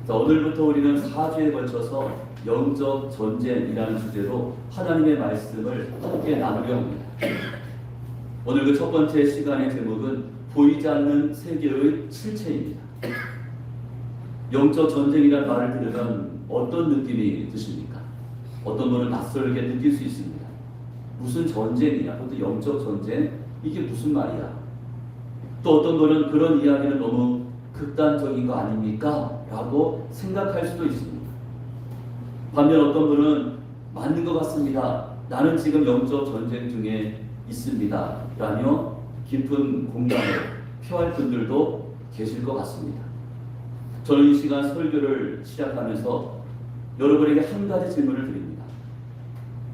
자, 오늘부터 우리는 4주에 걸쳐서 영적 전쟁이라는 주제로 하나님의 말씀을 함께 나누려 합니다. 오늘 그 첫 번째 시간의 제목은 보이지 않는 세계의 실체입니다. 영적 전쟁이라는 말을 들으면 어떤 느낌이 드십니까? 어떤 분은 낯설게 느낄 수 있습니다. 무슨 전쟁이냐? 그것도 영적 전쟁? 이게 무슨 말이야? 또 어떤 분은 그런 이야기는 너무 극단적인 거 아닙니까? 라고 생각할 수도 있습니다. 반면 어떤 분은 맞는 것 같습니다. 나는 지금 영적 전쟁 중에 있습니다. 라며 깊은 공감을 표할 분들도 계실 것 같습니다. 저는 이 시간 설교를 시작하면서 여러분에게 한 가지 질문을 드립니다.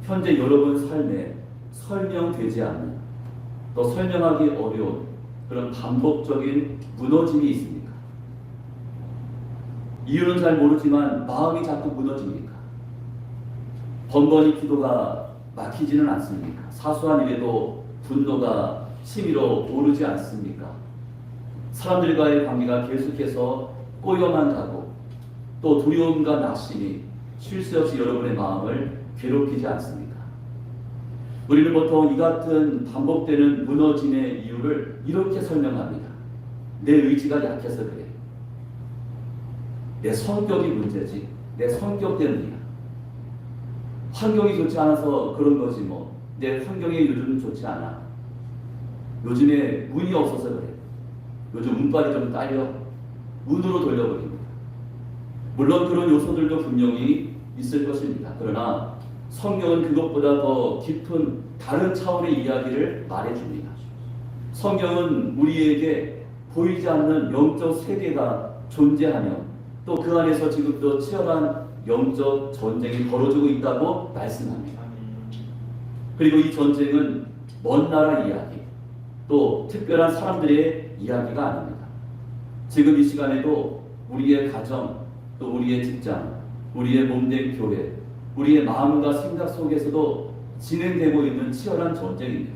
현재 여러분 삶에 설명되지 않는, 또 설명하기 어려운 그런 반복적인 무너짐이 있습니까? 이유는 잘 모르지만 마음이 자꾸 무너집니까? 번번이 기도가 막히지는 않습니까? 사소한 일에도 분노가 치밀어 오르지 않습니까? 사람들과의 관계가 계속해서 꼬여만 가고 또 두려움과 낙심이 쉴 새 없이 여러분의 마음을 괴롭히지 않습니까? 우리는 보통 이 같은 반복되는 무너짐의 이유를 이렇게 설명합니다. 내 의지가 약해서 그래. 내 성격이 문제지. 내 성격 때문이야. 환경이 좋지 않아서 그런 거지 뭐. 내 환경이 요즘 좋지 않아. 요즘에 운이 없어서 그래. 요즘 운빨이 좀 딸려. 운으로 돌려버립니다. 물론 그런 요소들도 분명히 있을 것입니다. 그러나 성경은 그것보다 더 깊은 다른 차원의 이야기를 말해줍니다. 성경은 우리에게 보이지 않는 영적 세계가 존재하며 또 그 안에서 지금도 치열한 영적 전쟁이 벌어지고 있다고 말씀합니다. 그리고 이 전쟁은 먼 나라 이야기, 또 특별한 사람들의 이야기가 아닙니다. 지금 이 시간에도 우리의 가정, 또 우리의 직장, 우리의 몸된 교회, 우리의 마음과 생각 속에서도 진행되고 있는 치열한 전쟁입니다.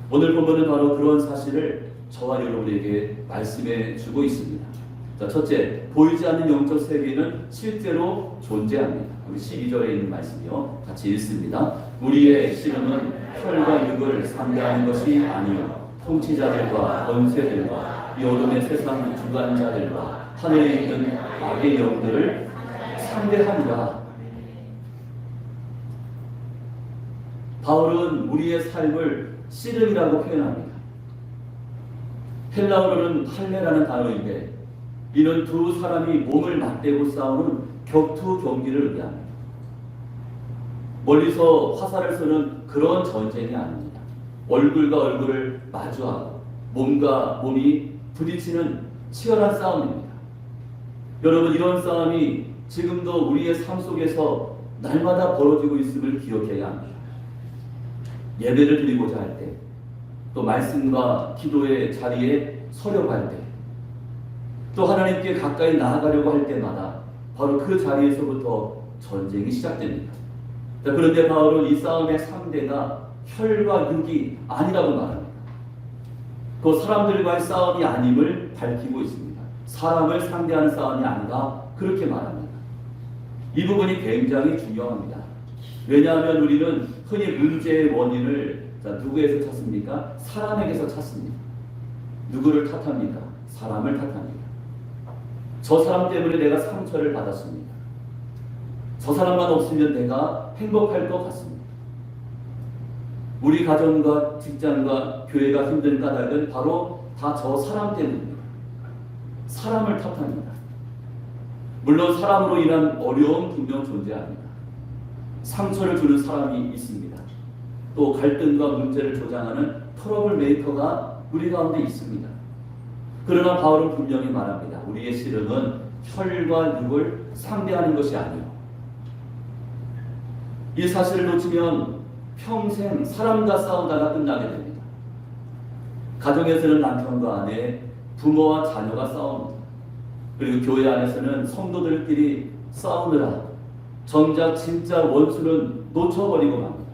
오늘 본문은 바로 그런 사실을 저와 여러분에게 말씀해 주고 있습니다. 자, 첫째, 보이지 않는 영적 세계는 실제로 존재합니다. 우리 12절에 있는 말씀이요. 같이 읽습니다. 우리의 씨름은 혈과 육을 상대하는 것이 아니요 통치자들과 권세들과 이 어둠의 세상 주관자들과 하늘에 있는 악의 영들을 상대하니라. 바울은 우리의 삶을 씨름이라고 표현합니다. 헬라어로는 할례라는 단어인데 이는 두 사람이 몸을 맞대고 싸우는 격투 경기를 의미합니다. 멀리서 화살을 쏘는 그런 전쟁이 아닙니다. 얼굴과 얼굴을 마주하고 몸과 몸이 부딪히는 치열한 싸움입니다. 여러분, 이런 싸움이 지금도 우리의 삶 속에서 날마다 벌어지고 있음을 기억해야 합니다. 예배를 드리고자 할 때, 또 말씀과 기도의 자리에 서려고 할 때, 또 하나님께 가까이 나아가려고 할 때마다 바로 그 자리에서부터 전쟁이 시작됩니다. 그런데 바울은 이 싸움의 상대가 혈과 육이 아니라고 말합니다. 그 사람들과의 싸움이 아님을 밝히고 있습니다. 사람을 상대하는 싸움이 아니라 그렇게 말합니다. 이 부분이 굉장히 중요합니다. 왜냐하면 우리는 흔히 문제의 원인을 누구에서 찾습니까? 사람에게서 찾습니다. 누구를 탓합니까? 사람을 탓합니다. 저 사람 때문에 내가 상처를 받았습니다. 저 사람만 없으면 내가 행복할 것 같습니다. 우리 가정과 직장과 교회가 힘든 까닭은 바로 다 저 사람 때문입니다. 사람을 탓합니다. 물론 사람으로 인한 어려움 분명 존재합니다. 상처를 주는 사람이 있습니다. 또 갈등과 문제를 조장하는 트러블 메이커가 우리 가운데 있습니다. 그러나 바울은 분명히 말합니다. 우리의 씨름은 혈과 육을 상대하는 것이 아니요. 이 사실을 놓치면 평생 사람과 싸우다가 끝나게 됩니다. 가정에서는 남편과 아내, 부모와 자녀가 싸웁니다. 그리고 교회 안에서는 성도들끼리 싸우느라 정작 진짜 원수는 놓쳐버리고 맙니다.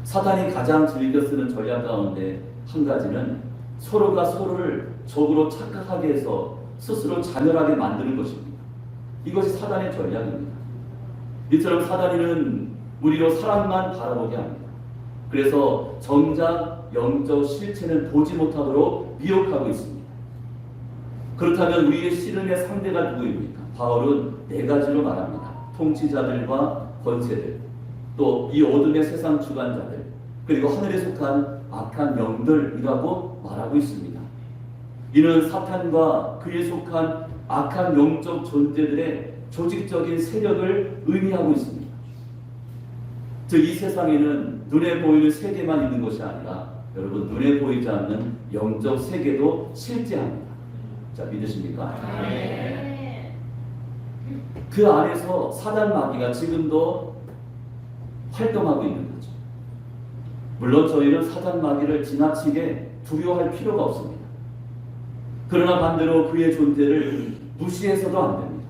사탄이 가장 즐겨 쓰는 전략 가운데 한 가지는 서로가 서로를 적으로 착각하게 해서 스스로 자멸하게 만드는 것입니다. 이것이 사단의 전략입니다. 이처럼 사단이는 우리로 사람만 바라보게 합니다. 그래서 정작 영적 실체는 보지 못하도록 미혹하고 있습니다. 그렇다면 우리의 씨름의 상대가 누구입니까? 바울은 네 가지로 말합니다. 통치자들과 권세들, 또 이 어둠의 세상 주관자들, 그리고 하늘에 속한 악한 영들이라고 말하고 있습니다. 이는 사탄과 그에 속한 악한 영적 존재들의 조직적인 세력을 의미하고 있습니다. 즉 이 세상에는 눈에 보이는 세계만 있는 것이 아니라 여러분 눈에 보이지 않는 영적 세계도 실제합니다. 자, 믿으십니까? 그 안에서 사단 마귀가 지금도 활동하고 있는 거죠. 물론 저희는 사단 마귀를 지나치게 두려워할 필요가 없습니다. 그러나 반대로 그의 존재를 무시해서도 안 됩니다.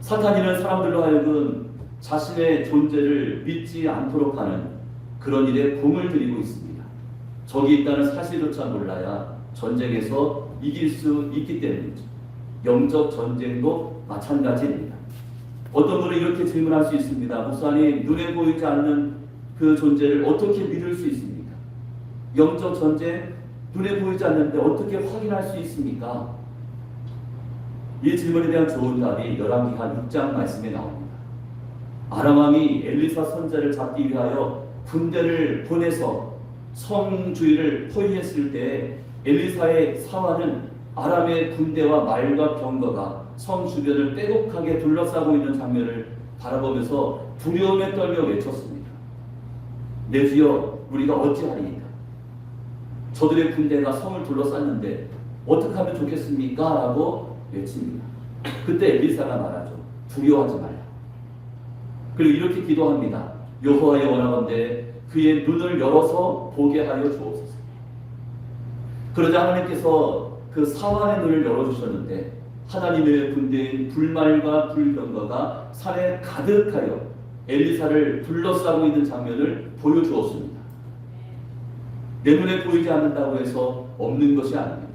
사탄이는 사람들로 하여금 자신의 존재를 믿지 않도록 하는 그런 일에 공을 들이고 있습니다. 적이 있다는 사실조차 몰라야 전쟁에서 이길 수 있기 때문이죠. 영적 전쟁도 마찬가지입니다. 어떤 분은 이렇게 질문할 수 있습니다. 목사님, 눈에 보이지 않는 그 존재를 어떻게 믿을 수 있습니까? 영적 전쟁, 눈에 보이지 않는데 어떻게 확인할 수 있습니까? 이 질문에 대한 좋은 답이 열왕기하 6장 말씀에 나옵니다. 아람 왕이 엘리사 선자를 잡기 위하여 군대를 보내서 성 주위를 포위했을 때 엘리사의 사환은 아람의 군대와 말과 병거가 성 주변을 빼곡하게 둘러싸고 있는 장면을 바라보면서 두려움에 떨며 외쳤습니다. 내 주여, 우리가 어찌하리이까? 저들의 군대가 성을 둘러쌌는데 어떻게 하면 좋겠습니까? 라고 외칩니다. 그때 엘리사가 말하죠. 두려워하지 말라. 그리고 이렇게 기도합니다. 여호와여, 원하건대 그의 눈을 열어서 보게 하여 주옵소서. 그러자 하나님께서 그 사환의 눈을 열어주셨는데 하나님의 군대인 불말과 불병거가 산에 가득하여 엘리사를 둘러싸고 있는 장면을 보여주었습니다. 내 눈에 보이지 않는다고 해서 없는 것이 아닙니다.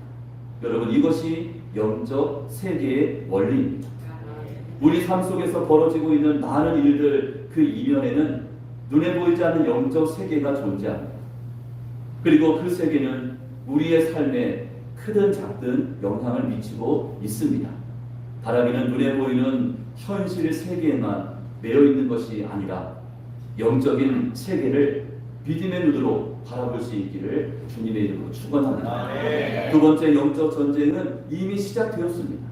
여러분, 이것이 영적 세계의 원리입니다. 우리 삶 속에서 벌어지고 있는 많은 일들 그 이면에는 눈에 보이지 않는 영적 세계가 존재합니다. 그리고 그 세계는 우리의 삶에 크든 작든 영향을 미치고 있습니다. 바라기는 눈에 보이는 현실 세계에만 매여 있는 것이 아니라 영적인 세계를 믿음의 눈으로 바라볼 수 있기를 주님의 이름으로 축원합니다. 두 번째 영적 전쟁은 이미 시작되었습니다.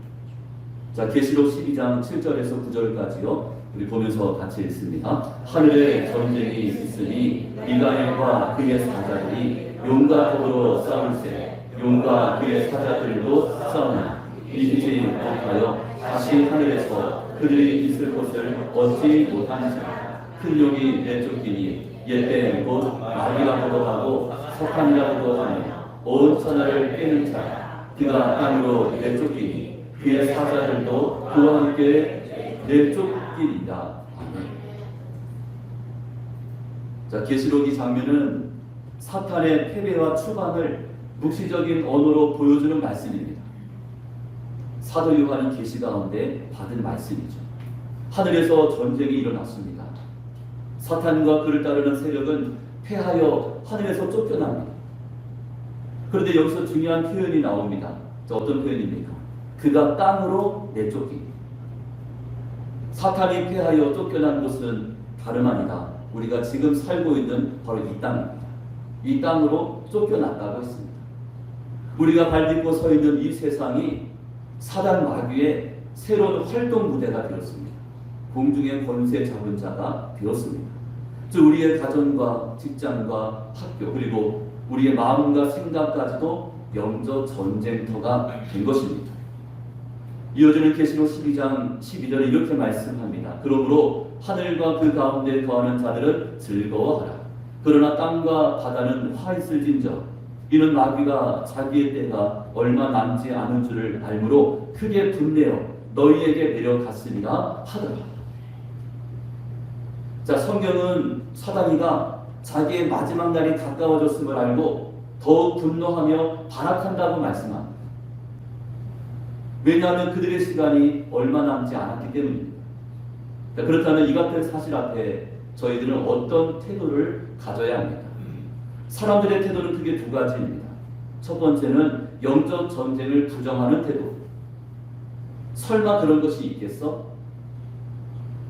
자, 계시록 12장 7절에서 9절까지요. 우리 보면서 같이 읽습니다. 하늘에 전쟁이 있으니 미가엘과 그의 사자들이 용과 더불어 싸울세. 용과 그의 사자들도 싸우나 이기지 못하여 다시 하늘에서 그들이 있을 곳을 얻지 못하니라. 큰 용이 내쫓기니 옛때 곧 마귀라고도 하고 석한이라고도 하며 온 천하를 깨는 자 그가 땅으로 내쫓기니 그의 사자들도 그와 함께 내쫓기리라. 자, 계시록 이 장면은 사탄의 패배와 추방을 묵시적인 언어로 보여주는 말씀입니다. 사도 요한은 계시 가운데 받은 말씀이죠. 하늘에서 전쟁이 일어났습니다. 사탄과 그를 따르는 세력은 패하여 하늘에서 쫓겨납니다. 그런데 여기서 중요한 표현이 나옵니다. 어떤 표현입니까? 그가 땅으로 내쫓기니. 사탄이 패하여 쫓겨난 곳은 다름 아니다. 우리가 지금 살고 있는 바로 이 땅입니다. 이 땅으로 쫓겨났다고 했습니다. 우리가 발딛고 서 있는 이 세상이 사단 마귀의 새로운 활동 무대가 되었습니다. 공중의 권세 잡은 자가 되었습니다. 즉 우리의 가정과 직장과 학교 그리고 우리의 마음과 생각까지도 영적 전쟁터가 된 것입니다. 이어지는 계시록 12장 12절에 이렇게 말씀합니다. 그러므로 하늘과 그 가운데 거하는 자들은 즐거워하라. 그러나 땅과 바다는 화 있을진저 이는 마귀가 자기의 때가 얼마 남지 않은 줄을 알므로 크게 분내어 너희에게 내려갔으리라 하더라. 자, 성경은 사단이가 자기의 마지막 날이 가까워졌음을 알고 더욱 분노하며 발악한다고 말씀합니다. 왜냐하면 그들의 시간이 얼마 남지 않았기 때문입니다. 그렇다면 이 같은 사실 앞에 저희들은 어떤 태도를 가져야 합니다. 사람들의 태도는 크게 두 가지입니다. 첫 번째는 영적 전쟁을 부정하는 태도. 설마 그런 것이 있겠어?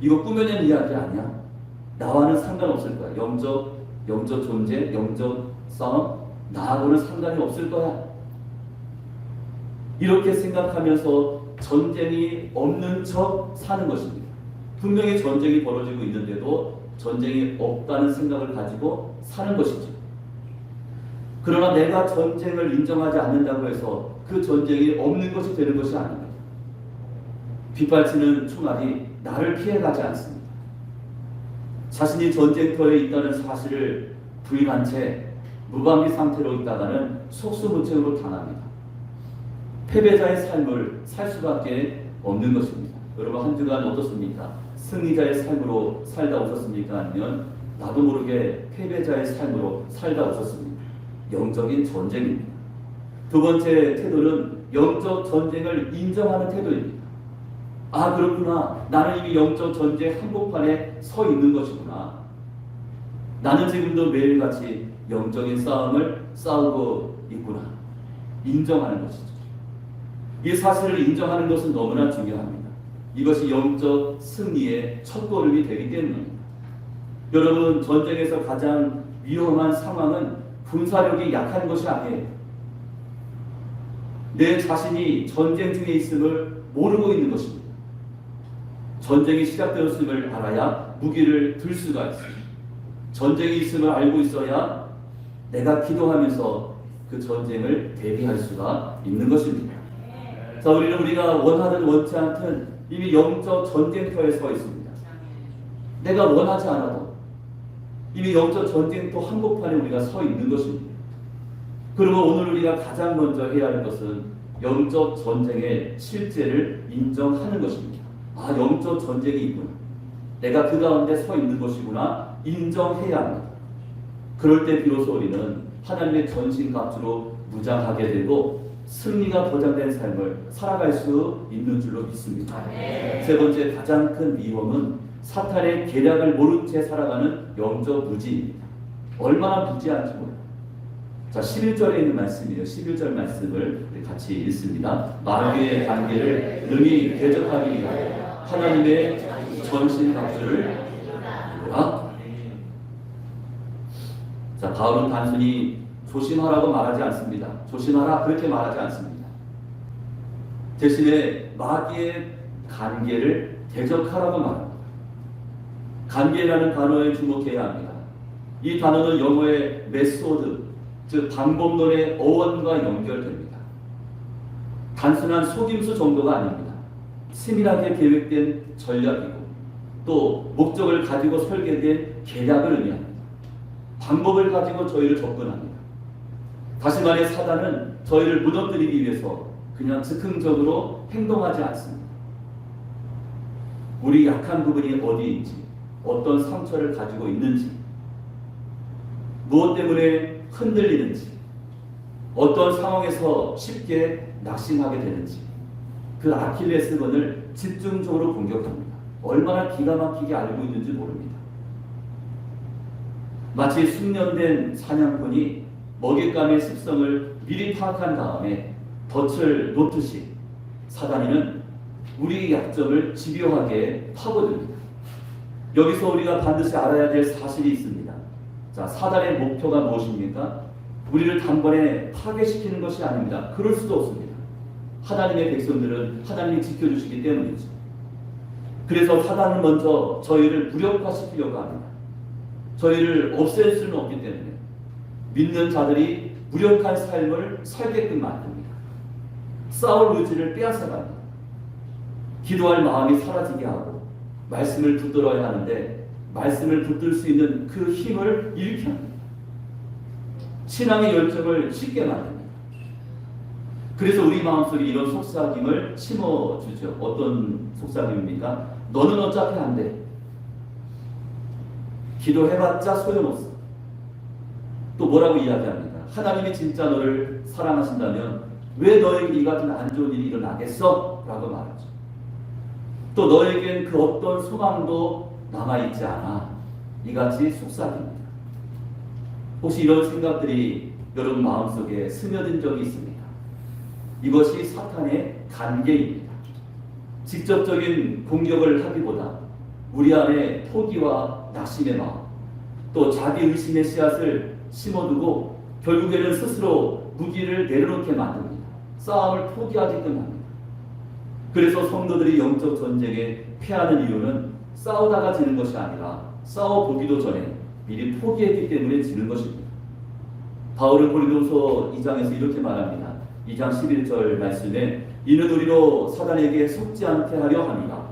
이거 꾸며낸 이야기 아니야? 나와는 상관없을 거야. 영적 존재, 영적 싸움, 나하고는 상관이 없을 거야. 이렇게 생각하면서 전쟁이 없는 척 사는 것입니다. 분명히 전쟁이 벌어지고 있는데도 전쟁이 없다는 생각을 가지고 사는 것이죠. 그러나 내가 전쟁을 인정하지 않는다고 해서 그 전쟁이 없는 것이 되는 것이 아닙니다. 빗발치는 총알이 나를 피해가지 않습니다. 자신이 전쟁터에 있다는 사실을 부인한 채 무방비 상태로 있다가는 속수무책으로 당합니다. 패배자의 삶을 살 수밖에 없는 것입니다. 여러분 한 주간 어떻습니까? 승리자의 삶으로 살다 오셨습니까? 아니면 나도 모르게 패배자의 삶으로 살다 오셨습니까? 영적인 전쟁입니다. 두 번째 태도는 영적 전쟁을 인정하는 태도입니다. 아, 그렇구나. 나는 이미 영적 전쟁 한복판에 서 있는 것이구나. 나는 지금도 매일같이 영적인 싸움을 싸우고 있구나. 인정하는 것이죠. 이 사실을 인정하는 것은 너무나 중요합니다. 이것이 영적 승리의 첫걸음이 되기 때문입니다. 여러분, 전쟁에서 가장 위험한 상황은 군사력이 약한 것이 아니에요. 내 자신이 전쟁 중에 있음을 모르고 있는 것입니다. 전쟁이 시작되었음을 알아야 무기를 들 수가 있습니다. 전쟁이 있음을 알고 있어야 내가 기도하면서 그 전쟁을 대비할 수가 있는 것입니다. 자, 우리가 원하든 원치 않든 이미 영적 전쟁터에 서 있습니다. 내가 원하지 않아도 이미 영적 전쟁터 한복판에 우리가 서 있는 것입니다. 그러면 오늘 우리가 가장 먼저 해야 할 것은 영적 전쟁의 실제를 인정하는 것입니다. 아, 영적 전쟁이 있구나. 내가 그 가운데 서 있는 것이구나. 인정해야 합니다. 그럴 때 비로소 우리는 하나님의 전신갑주로 무장하게 되고 승리가 보장된 삶을 살아갈 수 있는 줄로 믿습니다. 세 번째 가장 큰 위험은 사탄의 계략을 모른 채 살아가는 영적 무지입니다. 얼마나 무지한지 몰라요. 자, 11절에 있는 말씀이에요. 11절 말씀을 같이 읽습니다. 마귀의 관계를 능히 대적하기 위하여 하나님의 전신갑주를 입으라. 자, 바울은 단순히 조심하라고 말하지 않습니다. 조심하라 그렇게 말하지 않습니다. 대신에 마귀의 관계를 대적하라고 말합니다. 관계라는 단어에 주목해야 합니다. 이 단어는 영어의 메소드, 즉 방법론의 어원과 연결됩니다. 단순한 속임수 정도가 아닙니다. 치밀하게 계획된 전략이고 또 목적을 가지고 설계된 계략을 의미합니다. 방법을 가지고 저희를 접근합니다. 다시 말해 사단은 저희를 무너뜨리기 위해서 그냥 즉흥적으로 행동하지 않습니다. 우리 약한 부분이 어디인지, 어떤 상처를 가지고 있는지, 무엇 때문에 흔들리는지, 어떤 상황에서 쉽게 낙심하게 되는지 그 아킬레스건을 집중적으로 공격합니다. 얼마나 기가 막히게 알고 있는지 모릅니다. 마치 숙련된 사냥꾼이 먹잇감의 습성을 미리 파악한 다음에 덫을 놓듯이 사단이는 우리의 약점을 집요하게 파고듭니다. 여기서 우리가 반드시 알아야 될 사실이 있습니다. 자, 사단의 목표가 무엇입니까? 우리를 단번에 파괴시키는 것이 아닙니다. 그럴 수도 없습니다. 하나님의 백성들은 하나님이 지켜주시기 때문이죠. 그래서 사단은 먼저 저희를 무력화시키려고 합니다. 저희를 없앨 수는 없기 때문에 믿는 자들이 무력한 삶을 살게끔 만듭니다. 싸울 의지를 빼앗아갑니다. 기도할 마음이 사라지게 하고 말씀을 붙들어야 하는데 말씀을 붙들 수 있는 그 힘을 잃게 합니다. 신앙의 열정을 식게 만듭니다. 그래서 우리 마음속에 이런 속삭임을 심어주죠. 어떤 속삭임입니까? 너는 어차피 안 돼. 기도해봤자 소용없어. 또 뭐라고 이야기합니까? 하나님이 진짜 너를 사랑하신다면 왜 너에게 이 같은 안 좋은 일이 일어나겠어? 라고 말하죠. 또 너에겐 그 어떤 소망도 남아있지 않아. 이같이 속삭입니다. 혹시 이런 생각들이 여러분 마음속에 스며든 적이 있습니까? 이것이 사탄의 관계입니다. 직접적인 공격을 하기보다 우리 안에 포기와 낙심의 마음, 또 자기 의심의 씨앗을 심어두고 결국에는 스스로 무기를 내려놓게 만듭니다. 싸움을 포기하게끔 합니다. 그래서 성도들이 영적 전쟁에 패하는 이유는 싸우다가 지는 것이 아니라 싸워보기도 전에 미리 포기했기 때문에 지는 것입니다. 바울은 고린도서 2장에서 이렇게 말합니다. 2장 11절 말씀에 이는 우리로 사단에게 속지 않게 하려 합니다.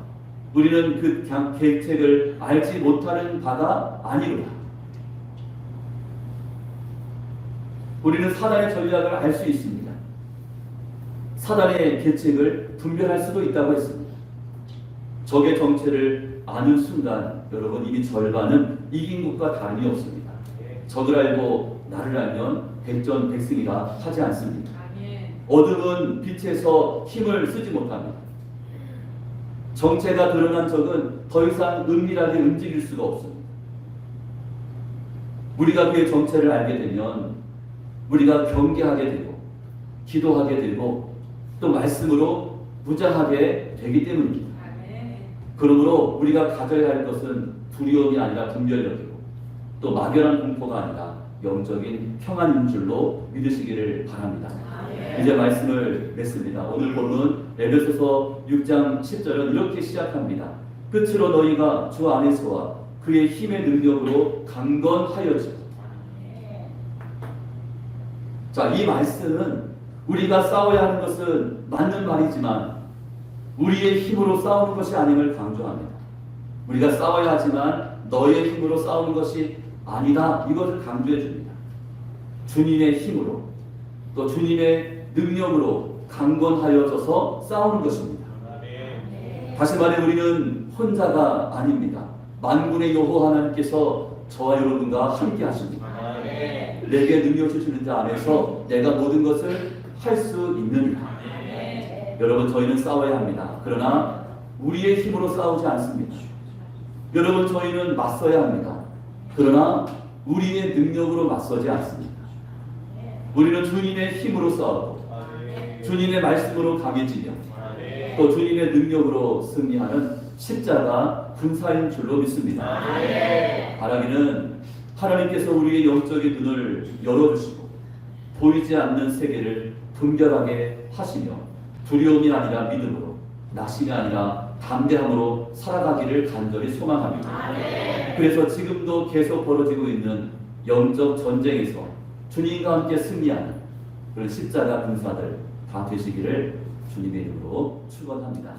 우리는 그 계책을 알지 못하는 바가 아니로다. 우리는 사단의 전략을 알 수 있습니다. 사단의 계책을 분별할 수도 있다고 했습니다. 적의 정체를 아는 순간 여러분 이미 절반은 이긴 것과 다름이 없습니다. 적을 알고 나를 알면 백전백승이라 하지 않습니다. 어둠은 빛에서 힘을 쓰지 못합니다. 정체가 드러난 적은 더 이상 은밀하게 움직일 수가 없습니다. 우리가 그의 정체를 알게 되면 우리가 경계하게 되고 기도하게 되고 또 말씀으로 무장하게 되기 때문입니다. 그러므로 우리가 가져야 할 것은 두려움이 아니라 분별력이고 또 막연한 공포가 아니라 영적인 평안인 줄로 믿으시기를 바랍니다. 이제 말씀을 맺습니다. 오늘 본문 에베소서 6장 10절은 이렇게 시작합니다. 끝으로 너희가 주 안에서와 그의 힘의 능력으로 강건하여지고. 자, 이 말씀은 우리가 싸워야 하는 것은 맞는 말이지만 우리의 힘으로 싸우는 것이 아님을 강조합니다. 우리가 싸워야 하지만 너의 힘으로 싸우는 것이 아니다. 이것을 강조해 줍니다. 주님의 힘으로 또 주님의 능력으로 강건하여져서 싸우는 것입니다. 다시 말해 우리는 혼자가 아닙니다. 만군의 여호와 하나님께서 저와 여러분과 함께 하십니다. 내게 능력 주시는 자 안에서 내가 모든 것을 할 수 있느니라. 여러분 저희는 싸워야 합니다. 그러나 우리의 힘으로 싸우지 않습니다. 여러분 저희는 맞서야 합니다. 그러나 우리의 능력으로 맞서지 않습니다. 우리는 주님의 힘으로 싸우고 주님의 말씀으로 강해지며 또 주님의 능력으로 승리하는 십자가 군사인 줄로 믿습니다. 바라기는 하나님께서 우리의 영적인 눈을 열어주시고 보이지 않는 세계를 분별하게 하시며 두려움이 아니라 믿음으로 낙심이 아니라 담대함으로 살아가기를 간절히 소망합니다. 그래서 지금도 계속 벌어지고 있는 영적 전쟁에서 주님과 함께 승리하는 그런 십자가 군사들 다 되시기를 주님의 이름으로 축원합니다.